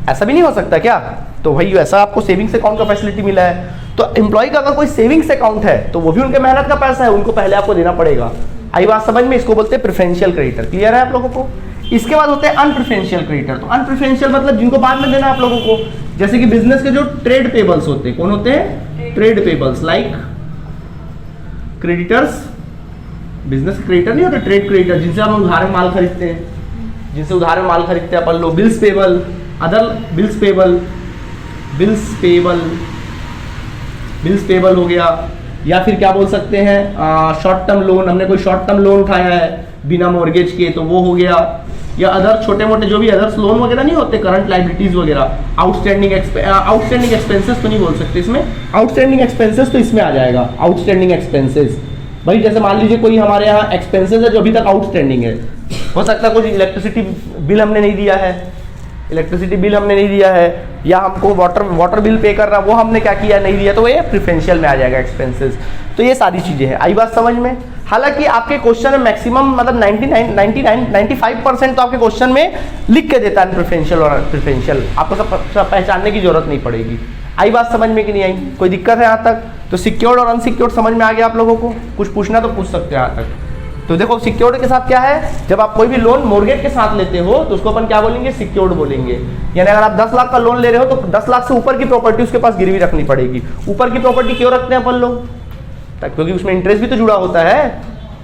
ऐसा भी नहीं हो सकता क्या? तो भाई ऐसा आपको सेविंग्स अकाउंट का फैसिलिटी मिला है। तो एम्प्लॉय का अगर कोई सेविंग्स अकाउंट है तो वो भी उनके मेहनत का पैसा है, उनको पहले आपको देना पड़ेगा। आई बात समझ में? इसको बोलते हैं प्रेफरेंशियल क्रेडिटर। क्लियर है आप लोगों को? इसके बाद होते हैं अनप्रेफरेंशियल क्रेडिटर। तो अनप्रेफरेंशियल मतलब जिनको बाद में देना आप लोगों को, जैसे कि बिजनेस के जो ट्रेड पेबल्स होते हैं। कौन होते हैं? Trade payables. Like creditors, business creditor नहीं होते, ट्रेड क्रेडिटर, जिनसे हम उधार में माल खरीदते हैं, जिनसे उधार में माल खरीदते हैं अपन लोग। Bills payable, other bills payable, bills payable, bills payable हो गया। या फिर क्या बोल सकते हैं, शॉर्ट टर्म लोन, हमने कोई शॉर्ट टर्म लोन उठाया है बिना मॉर्गेज के, तो वो हो गया। या अदर छोटे मोटे जो भी अदर्स लोन वगैरह नहीं होते, करंट लाइबिलिटीज वगैरह, आउटस्टैंडिंग एक्सपेंसेस तो नहीं बोल सकते इसमें, आउटस्टैंडिंग एक्सपेंसेस तो इसमें आ जाएगा। आउटस्टैंडिंग एक्सपेंसेस भाई, जैसे मान लीजिए कोई हमारे यहाँ एक्सपेंसेस है जो अभी तक आउटस्टैंडिंग है, हो सकता है कुछ इलेक्ट्रिसिटी बिल हमने नहीं दिया है, इलेक्ट्रिसिटी बिल हमने नहीं दिया है, या हमको वाटर बिल पे करना वो हमने क्या किया, नहीं दिया, तो ये प्रेफरेंशियल में आ जाएगा एक्सपेंसेस। तो ये सारी चीजें हैं। आई बात समझ में? हालांकि आपके क्वेश्चन में मैक्सिमम मतलब 95% तो आपके क्वेश्चन में लिख के देता है प्रेफरेंशियल और प्रेफरेंशियल, आपको सब पहचानने की जरूरत नहीं पड़ेगी। आई बात समझ में कि नहीं आई? कोई दिक्कत है यहाँ तक? तो सिक्योर्ड और अनसिक्योर्ड समझ में आ गया आप लोगों को? कुछ पूछना तो पूछ सकते हैं यहाँ तक। तो देखो सिक्योर्ड के साथ क्या है, जब आप कोई भी लोन मोर्गेज के साथ लेते हो तो उसको अपन क्या बोलेंगे? सिक्योर्ड बोलेंगे। यानी अगर आप 10 लाख का लोन ले रहे हो तो 10 लाख से ऊपर की प्रॉपर्टी उसके पास गिरवी रखनी पड़ेगी। ऊपर की प्रॉपर्टी क्यों रखते हैं अपन लोग? क्योंकि उसमें इंटरेस्ट भी तो जुड़ा होता है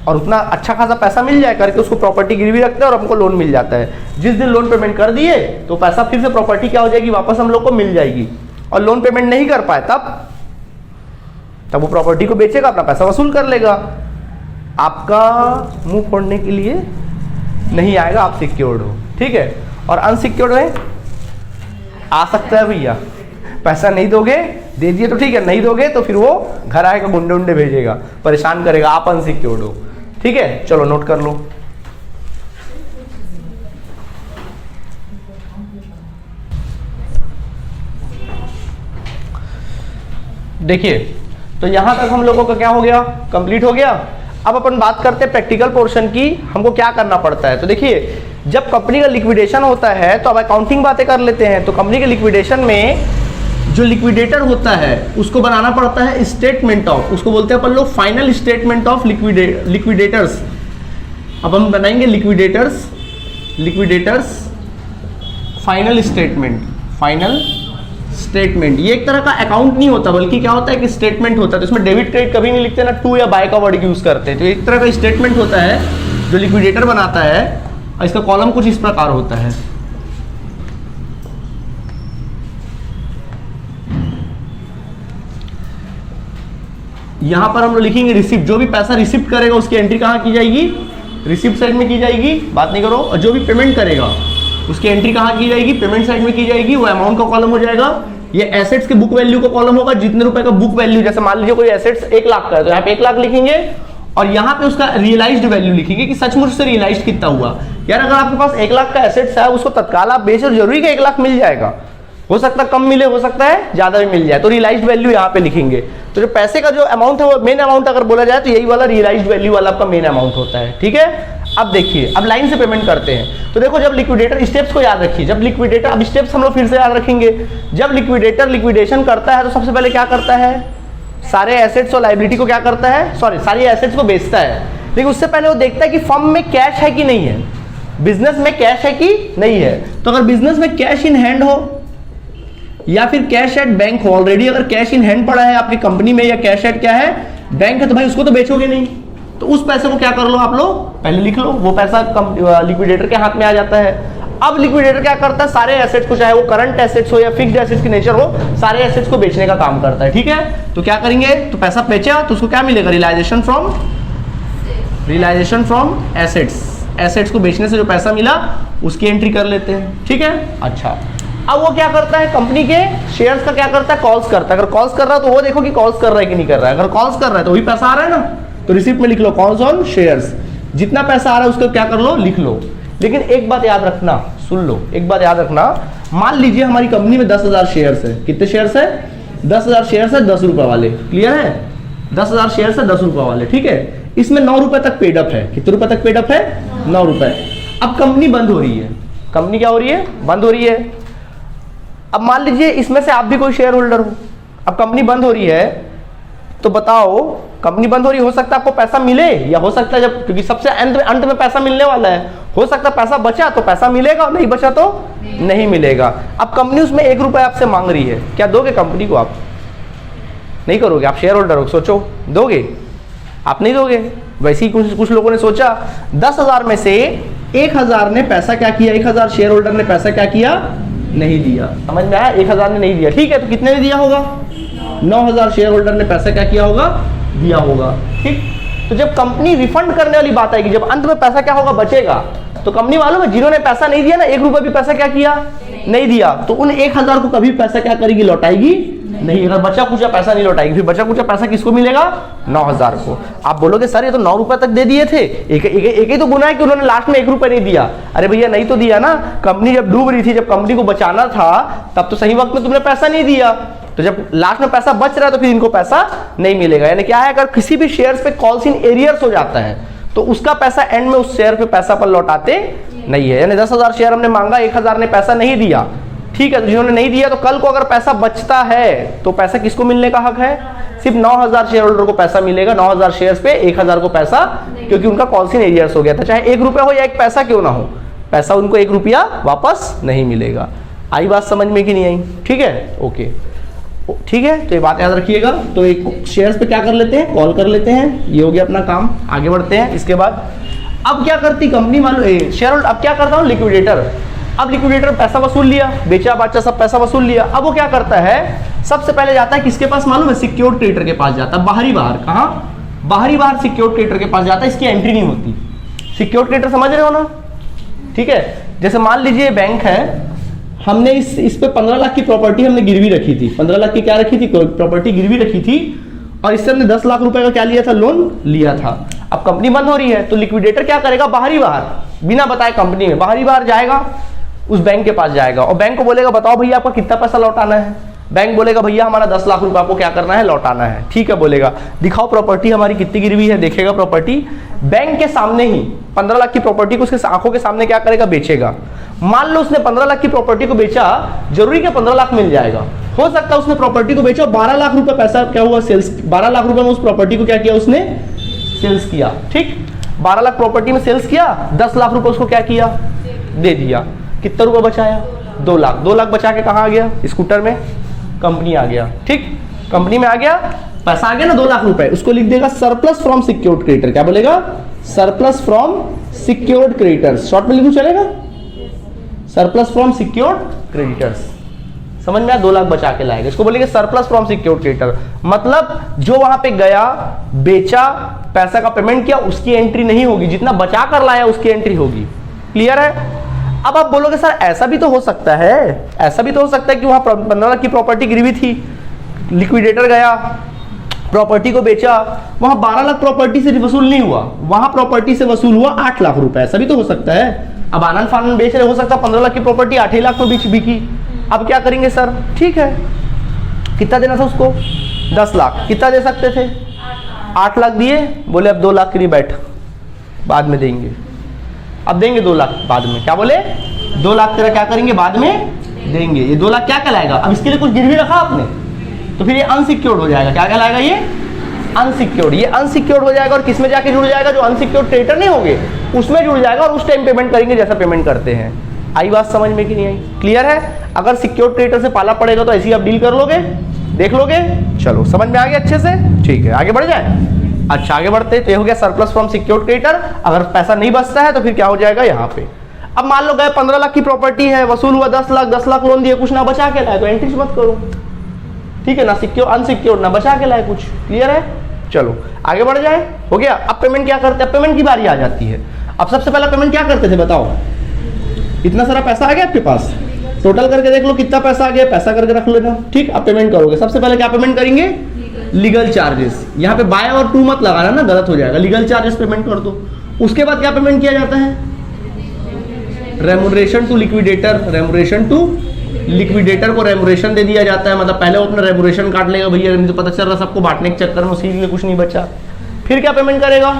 और उतना अच्छा खासा पैसा मिल जाए करके उसको प्रॉपर्टी गिरवी रखते हैं और हमको लोन मिल जाता है। जिस दिन लोन पेमेंट कर दिए तो पैसा फिर से प्रॉपर्टी क्या हो जाएगी? वापस हम लोग को मिल जाएगी। और लोन पेमेंट नहीं कर पाए तब वो प्रॉपर्टी को बेचेगा, अपना पैसा वसूल कर लेगा। आपका मुंह फोड़ने के लिए नहीं आएगा, आप सिक्योर्ड हो। ठीक है। और अनसिक्योर्ड में आ सकता है भैया, पैसा नहीं दोगे, दे दिए तो ठीक है, नहीं दोगे तो फिर वो घर आएगा, गुंडे उंडे भेजेगा, परेशान करेगा, आप अनसिक्योर्ड हो। ठीक है, चलो नोट कर लो। देखिए, तो यहां तक हम लोगों का क्या हो गया? कंप्लीट हो गया। अब अपन बात करते हैं प्रैक्टिकल पोर्शन की, हमको क्या करना पड़ता है। तो देखिए, जब कंपनी का लिक्विडेशन होता है तो अब अकाउंटिंग बातें कर लेते हैं। तो कंपनी के लिक्विडेशन में जो लिक्विडेटर होता है उसको बनाना पड़ता है स्टेटमेंट ऑफ, उसको बोलते हैं अपन लोग फाइनल स्टेटमेंट ऑफ लिक्विडेटर्स। अब हम बनाएंगे लिक्विडेटर्स फाइनल स्टेटमेंट। ये एक तरह का अकाउंट नहीं होता, बल्कि क्या होता है कि स्टेटमेंट होता है। तो इसमें डेबिट क्रेडिट कभी नहीं लिखते ना, टू या बाय का वर्ड यूज करते हैं। तो एक तरह का स्टेटमेंट होता है जो लिक्विडेटर बनाता है, और इसका कॉलम कुछ इस प्रकार होता है। यहां पर हम लोग लिखेंगे रिसिप्ट, जो भी पैसा रिसिप्ट करेगा उसकी एंट्री कहां की जाएगी? रिसिप्ट साइड में की जाएगी, बात नहीं करो। और जो भी पेमेंट करेगा उसकी एंट्री कहां की जाएगी? पेमेंट साइड में की जाएगी। वो अमाउंट का कॉलम हो जाएगा। ये एसेट्स के बुक वैल्यू का कॉलम होगा, जितने रुपए का बुक वैल्यू, जैसे मान लीजिए कोई एसेट्स 1 लाख का है तो यहाँ पे 1 लाख लिखेंगे, और यहाँ पे उसका रियलाइज्ड वैल्यू लिखेंगे कि सचमुच से रियलाइज्ड कितना हुआ। यार अगर आपके पास 1 लाख का एसेट्स है, उसको तत्काल आप बेचो, जरूरी कि 1 लाख मिल जाएगा, हो सकता है कम मिले, हो सकता है ज्यादा भी मिल जाए, तो रियलाइज्ड वैल्यू यहाँ पे लिखेंगे। तो जो पैसे का जो अमाउंट है वो मेन अमाउंट अगर बोला जाए तो यही वाला रियलाइज्ड वैल्यू वाला आपका मेन अमाउंट होता है, ठीक है। अब देखिए, अब लाइन से पेमेंट करते हैं। तो देखो, जब लिक्विडेटर, स्टेप्स को याद रखिए, जब लिक्विडेटर, अब स्टेप्स हम लोग फिर से याद रखेंगे। जब लिक्विडेटर लिक्विडेशन करता है तो सबसे पहले क्या करता है, सारे एसेट्स और लायबिलिटी को क्या करता है, सॉरी सारी एसेट्स को बेचता है। लेकिन उससे पहले वो देखता है कि फर्म में कैश है कि नहीं है, बिजनेस में कैश है कि नहीं है। तो अगर बिजनेस में कैश इन हैंड हो या फिर कैश एट बैंक हो, ऑलरेडी अगर कैश इन हैंड पड़ा है आपकी कंपनी में या कैश एट क्या है, बैंक है, तो भाई उसको तो बेचोगे नहीं। तो उस पैसे को क्या कर लो आप लोग, पहले लिख लो, वो पैसा लिक्विडेटर के हाथ में आ जाता है। अब लिक्विडेटर क्या करता है, सारे एसेट्स को, चाहे वो करंट एसेट्स हो या फिक्स्ड एसेट्स की नेचर हो, सारे एसेट्स को बेचने का काम करता है, ठीक है। तो क्या करेंगे, तो पैसा बेचा तो उसको क्या मिलेगा, रियलाइजेशन फ्रॉम एसेट्स को बेचने से जो पैसा मिला उसकी एंट्री कर लेते हैं, ठीक है। अच्छा, अब वो क्या करता है, कंपनी के शेयर्स का क्या करता है, कॉल्स करता है। अगर कॉल्स कर रहा है तो वो देखो कि कॉल्स कर रहा है कि नहीं कर रहा है। अगर कॉल्स कर रहा है तो वही पैसा आ रहा है ना, तो रिसिप्ट में लिख लो कॉल्स ऑन शेयर्स, जितना पैसा आ रहा है उसको क्या कर लो, लिख लो। लेकिन एक बात याद रखना, सुन लो, एक बात याद रखना, मान लीजिए हमारी कंपनी में 10,000 शेयर्स है। कितने शेयर्स है, 10,000 शेयर्स है, 10 रुपए वाले, क्लियर है, 10,000 शेयर्स है 10 रुपए वाले, ठीक है। इसमें 9 रुपए तक पेड अप है। कितने रुपए तक पेड अप है, 9 रुपए। अब कंपनी बंद हो रही है, कंपनी क्या हो रही है, बंद हो रही है। अब मान लीजिए इसमें से आप भी कोई शेयर होल्डर हो, अब कंपनी बंद हो रही है, तो बताओ, कंपनी बंद हो रही, हो सकता है आपको पैसा मिले या हो सकता है, जब क्योंकि सबसे अंत में पैसा मिलने वाला है, हो सकता है पैसा बचा तो पैसा मिलेगा, नहीं बचा तो नहीं मिलेगा। अब कंपनी उसमें 1 रुपए आपसे मांग रही है, क्या दोगे कंपनी को, आप नहीं करोगे, आप शेयर होल्डर हो, सोचो दोगे, आप नहीं दोगे। वैसे ही कुछ लोगों ने सोचा, 10,000 में से 1,000 ने पैसा क्या किया, 1,000 शेयर होल्डर ने पैसा क्या किया, नहीं दिया। समझ में आया, 1,000 ने नहीं दिया, ठीक है। तो कितने ने दिया होगा, 9,000 शेयर होल्डर ने पैसा क्या किया होगा, दिया होगा, ठीक। तो जब कंपनी रिफंड करने वाली बात आएगी, जब अंत में पैसा क्या होगा, बचेगा, तो कंपनी मालूम है जिन्होंने पैसा नहीं दिया ना, 1 रुपया भी पैसा क्या किया, नहीं दिया, तो उन 1,000 को कभी पैसा क्या करेगी, लौटाएगी नहीं। अगर बचा कुचा पैसा नहीं लौटाएगी, फिर बचा कुचा पैसा किसको मिलेगा, 9,000 को। आप बोलोगे सर ये तो 9 रुपए तक दे दिए थे, एक ही तो गुना है कि उन्होंने लास्ट में 1 रुपए नहीं दिया। अरे भैया नहीं तो दिया ना, कंपनी जब डूब रही थी, जब कंपनी को बचाना था, तब तो सही वक्त में तुमने पैसा नहीं दिया, तो जब लास्ट में पैसा बच रहा है तो फिर इनको पैसा नहीं मिलेगा। यानी क्या है, अगर किसी भी शेयर्स पे कॉल्स इन एरियर्स हो जाता है तो उसका पैसा एंड में उस शेयर पे पैसा पर लौटाते नहीं है। यानी 10,000 शेयर हमने मांगा, 1,000 ने पैसा नहीं दिया, ठीक है। तो जिन्होंने नहीं दिया, तो कल को अगर पैसा बचता है तो पैसा किसको मिलने का हक है, सिर्फ 9,000 शेयर होल्डर को पैसा मिलेगा। 9,000 शेयर्स पे 1,000 को पैसा, क्योंकि उनका कॉल्स इन एरियर्स हो गया था, चाहे 1 रुपया हो या 1 पैसा क्यों ना हो, पैसा उनको 1 रुपया वापस नहीं मिलेगा। आई बात समझ में कि नहीं आई, ठीक है, ओके, ठीक है। तो ये बात याद रखिएगा। तो एक शेयर्स पे क्या कर लेते हैं, कॉल कर लेते हैं, ये हो गया अपना काम। आगे बढ़ते हैं। इसके बाद अब क्या करती कंपनी, मालूम शेयर होल्डर, अब क्या करता हूँ, लिक्विडेटर। अब लिक्विडेटर पैसा वसूल लिया, बेचा बाचा सब पैसा वसूल लिया। अब वो क्या करता है, सबसे पहले जाता है किसके पास मालूम है, सिक्योर्ड क्रेडिटर के पास जाता है। बाहरी बाहर, कहाँ, बाहरी बाहर सिक्योर्ड क्रेडिटर के पास जाता है, इसकी एंट्री नहीं होती। सिक्योर्ड क्रेडिटर समझ रहे हो ना, ठीक है। जैसे मान लीजिए बैंक है, हमने इस पे 15 लाख की प्रॉपर्टी हमने गिरवी रखी थी, 15 लाख की क्या रखी थी, प्रॉपर्टी गिरवी रखी थी, और इससे हमने 10 लाख रुपए का क्या लिया था, लोन लिया था। अब कंपनी बंद हो रही है, तो लिक्विडेटर क्या करेगा, बाहरी बाहर, बिना बताए कंपनी में बाहरी बाहर जाएगा, उस बैंक के पास जाएगा और बैंक को बोलेगा बताओ भैया आपका कितना पैसा लौटाना है। बैंक बोलेगा भैया हमारा 10 लाख रुपए आपको क्या करना है, लौटाना है। ठीक है, बोलेगा दिखाओ प्रॉपर्टी हमारी कितनी गिरवी है, देखेगा प्रॉपर्टी, बैंक के सामने ही 15 लाख की प्रॉपर्टी को उसके आंखों के सामने क्या करेगा, बेचेगा। मान लो उसने 15 लाख की प्रॉपर्टी को बेचा, जरूरी क्या 15 लाख मिल जाएगा, हो सकता है उसने प्रॉपर्टी को बेचा, 12 लाख रुपए पैसा क्या हुआ, सेल्स, 12 लाख रुपए में उस प्रॉपर्टी को क्या किया, उसने सेल्स किया। ठीक, 12 लाख प्रॉपर्टी में सेल्स किया, 10 लाख रुपए उसको क्या किया, दे दिया। कितना रुपए बचाया, 2 लाख। 2 लाख बचा के कहाँ आ गया, स्कूटर में कंपनी आ गया। ठीक, कंपनी में आ गया, पैसा आ गया ना 2 लाख रुपए, उसको लिख देगा सरप्लस फ्रॉम सिक्योर्ड क्रेडिटर। क्या बोलेगा, surplus from secured creditors, short में लिखूं चलेगा, सरप्लस फ्रॉम सिक्योर्ड क्रेडिटर्स। समझ में आया, 2 लाख बचा के लाएगा, इसको बोलेंगे सरप्लस फ्रॉम सिक्योर्ड क्रेडिटर। मतलब जो वहां पे गया, बेचा, पैसा का पेमेंट किया, उसकी एंट्री नहीं होगी, जितना बचा कर लाया उसकी एंट्री होगी। क्लियर है। अब आप बोलोगे सर ऐसा भी तो हो सकता है, ऐसा भी तो हो सकता है कि वहां 15 लाख की प्रॉपर्टी गिरवी थी, लिक्विडेटर गया, प्रॉपर्टी को बेचा, वहां 12 लाख प्रॉपर्टी से वसूल नहीं हुआ, वहां प्रॉपर्टी से वसूल हुआ 8 लाख रुपए, ऐसा भी तो हो सकता है। अब आनंद फानंद बेच रहे, हो सकता है 15 लाख की प्रॉपर्टी 8 लाख में बिकी। अब क्या करेंगे सर, ठीक है, कितना देना था उसको, 10 लाख, कितना दे सकते थे, 8 लाख दिए, बोले अब 2 लाख के लिए बैठ, बाद में देंगे। अब देंगे 2 लाख बाद में, क्या बोले, 2 लाख तेरा क्या करेंगे, बाद में देंगे। ये 2 लाख क्या कहलाएगा, अब इसके लिए कुछ गिरवी रखा आपने, तो फिर ये अनसिक्योर्ड हो जाएगा। क्या कहलाएगा ये, अनसिक्योर्ड। ये अनसिक्योर्ड हो जाएगा और किस में जाके जुड़ जाएगा, जो अनसिक्योर्ड क्रेडिटर नहीं होंगे उसमें जुड़ जाएगा, और उस टाइम पेमेंट करेंगे जैसा पेमेंट करते हैं। आई बात समझ में कि नहीं आई, क्लियर है। अगर सिक्योर्ड क्रेडिटर से पाला पड़ेगा तो ऐसे ही आप डील कर लोगे, देख लोगे। चलो समझ में आ गया अच्छे से, ठीक है, आगे बढ़ जाए। अच्छा आगे बढ़ते, तो ये हो गया सरप्लस फ्रॉम सिक्योर्ड क्रेडिटर। अगर पैसा नहीं बचता है तो फिर क्या हो जाएगा यहाँ पे, अब मान लो गए 15 लाख की प्रॉपर्टी है, वसूल हुआ 10 लाख, 10 लाख लोन दिए, कुछ ना बचा के लाए तो एंट्रीज मत करो, ठीक है ना, सिक्योर अनसिक्योर्ड ना बचा के लाए कुछ, क्लियर है। चलो आगे बढ़ जाए, हो गया। अब पेमेंट क्या करते हैं, पेमेंट की बारी आ जाती है। अब सबसे पहला पेमेंट क्या करते थे बताओ, इतना सारा पैसा आ गया आपके पास, टोटल करके देख लो कितना पैसा आ गया, पैसा करके रख लेना, ठीक। अब पेमेंट करोगे, सबसे पहले क्या पेमेंट करेंगे, लीगल चार्जेस। यहाँ पे बाय और टू मत लगाना ना, गलत हो जाएगा, लीगल चार्जेस पेमेंट कर दो। उसके बाद क्या पेमेंट किया जाता है, remuneration to liquidator. Remuneration to liquidator को रेमुनरेशन दे दिया जाता है, मतलब पहले वो अपना रेमुनरेशन काट लेगा भैया, नहीं तो पता चल रहा सबको बांटने के चक्कर में उसी के लिए कुछ नहीं बचा। फिर क्या पेमेंट करेगा,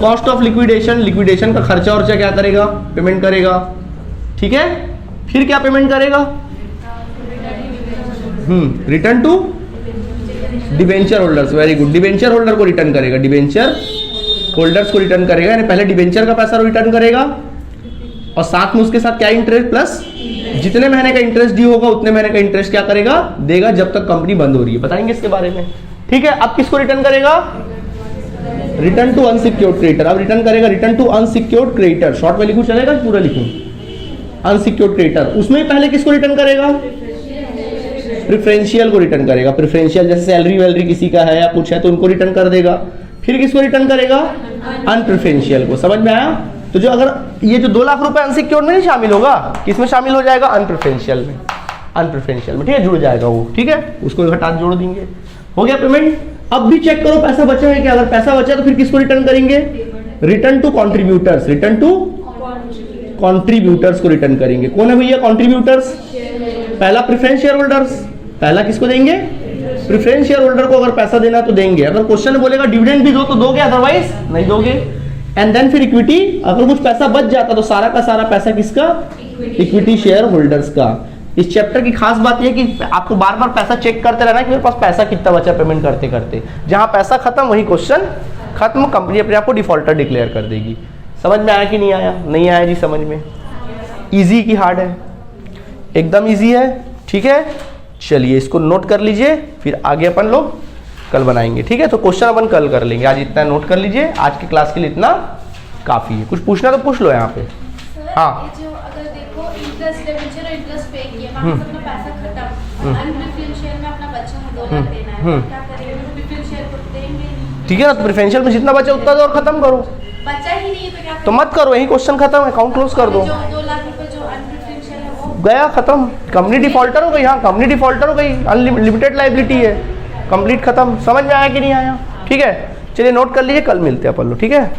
कॉस्ट ऑफ लिक्विडेशन, लिक्विडेशन का खर्चा और क्या करेगा, पेमेंट करेगा, ठीक है। फिर क्या पेमेंट करेगा, return to debenture holders, very good, debenture holder को रिटर्न करेगा, डिबेंचर होल्डर्स को रिटर्न करेगा, यानी पहले डिबेंचर का पैसा रिटर्न करेगा और साथ में उसके साथ क्या इंटरेस्ट प्लस जितने महीने का इंटरेस्ट ड्यू होगा उतने महीने का इंटरेस्ट क्या करेगा, देगा जब तक कंपनी बंद हो रही है, बताएंगे इसके बारे में, ठीक है। अब किसको रिटर्न करेगा, रिटर्न टू अनसिक्योर्ड क्रेडिटर। अब रिटर्न करेगा return to unsecured creditor, short में लिखूं चलेगा, पूरा लिखूं, अनसिक्योर्ड क्रेडिटर। उसमें पहले किसको रिटर्न करेगा, प्रेफरेंशियल को रिटर्न करेगा, प्रेफरेंशियल जैसे सैलरी वैलरी किसी का है या कुछ है तो उनको रिटर्न कर देगा। फिर किसको रिटर्न करेगा, अनप्रेफरेंशियल को, समझ में आया। तो जो अगर ये जो 2 लाख रुपए अनसिक्योर्ड में नहीं शामिल होगा, किसमें शामिल हो जाएगा, अनप्रेफरेंशियल में, अनप्रेफरेंशियल में, ठीक है, जुड़ जाएगा वो, ठीक है, उसको घटा जोड़ देंगे, हो गया पेमेंट। अब भी चेक करो पैसा बचा है क्या, अगर पैसा बचा तो फिर किसको रिटर्न करेंगे, return to contributors, return to contributors को रिटर्न करेंगे। कौन है भैया कॉन्ट्रीब्यूटर्स, पहला प्रेफरेंस शेयर होल्डर्स, पहला किसको देंगे, प्रेफरेंस शेयर होल्डर को अगर पैसा देना तो देंगे, अगर क्वेश्चन में बोलेगा डिविडेंड भी दो तो दोगे, अदरवाइज नहीं दोगे। एंड देन फिर इक्विटी, अगर कुछ पैसा बच जाता तो सारा का सारा पैसा किसका, इक्विटी शेयर होल्डर्स का। इस चैप्टर की खास बात यह कि आपको बार बार पैसा चेक करते रहना कि मेरे पास पैसा कितना बचा पेमेंट करते करते, जहां पैसा खत्म वही क्वेश्चन खत्म, कंपनी अपने आप को डिफॉल्टर डिक्लेयर कर देगी। समझ में आया कि नहीं आया, नहीं आया जी समझ में, इजी की हार्ड है, एकदम इजी है, ठीक है। चलिए इसको नोट कर लीजिए, फिर आगे अपन लोग कल बनाएंगे, ठीक है। तो क्वेश्चन अपन कल कर लेंगे, आज इतना नोट कर लीजिए, आज की क्लास के लिए इतना काफी है। कुछ पूछना तो पूछ लो यहाँ पे। हाँ जो अगर देखो इंटरेस्ट डिबेंचर और इंटरेस्ट पे किया, वहां से अपना पैसा खत्म, अनप्रेफरेंशियल में अपना बचा है 2 लाख देना है, क्या करेंगे, प्रेफरेंशियल को देंगे, ठीक है ना, तो प्रेफरेंशियल में जितना बचा उतना दो और खत्म करो, बचा ही नहीं है तो क्या तो मत करो, यही क्वेश्चन खत्म, अकाउंट क्लोज कर दो, जो 2 लाख रुपए जो अनप्रेफरेंशियल है वो गया खत्म, कंपनी डिफॉल्टर हो गई, हाँ कंपनी डिफॉल्टर हो गई, अनलिमिटेड लाइबिलिटी है, कंप्लीट खत्म। समझ में आया कि नहीं आया, ठीक है। चलिए नोट कर लीजिए, कल मिलते हैं अपन लोग, ठीक है।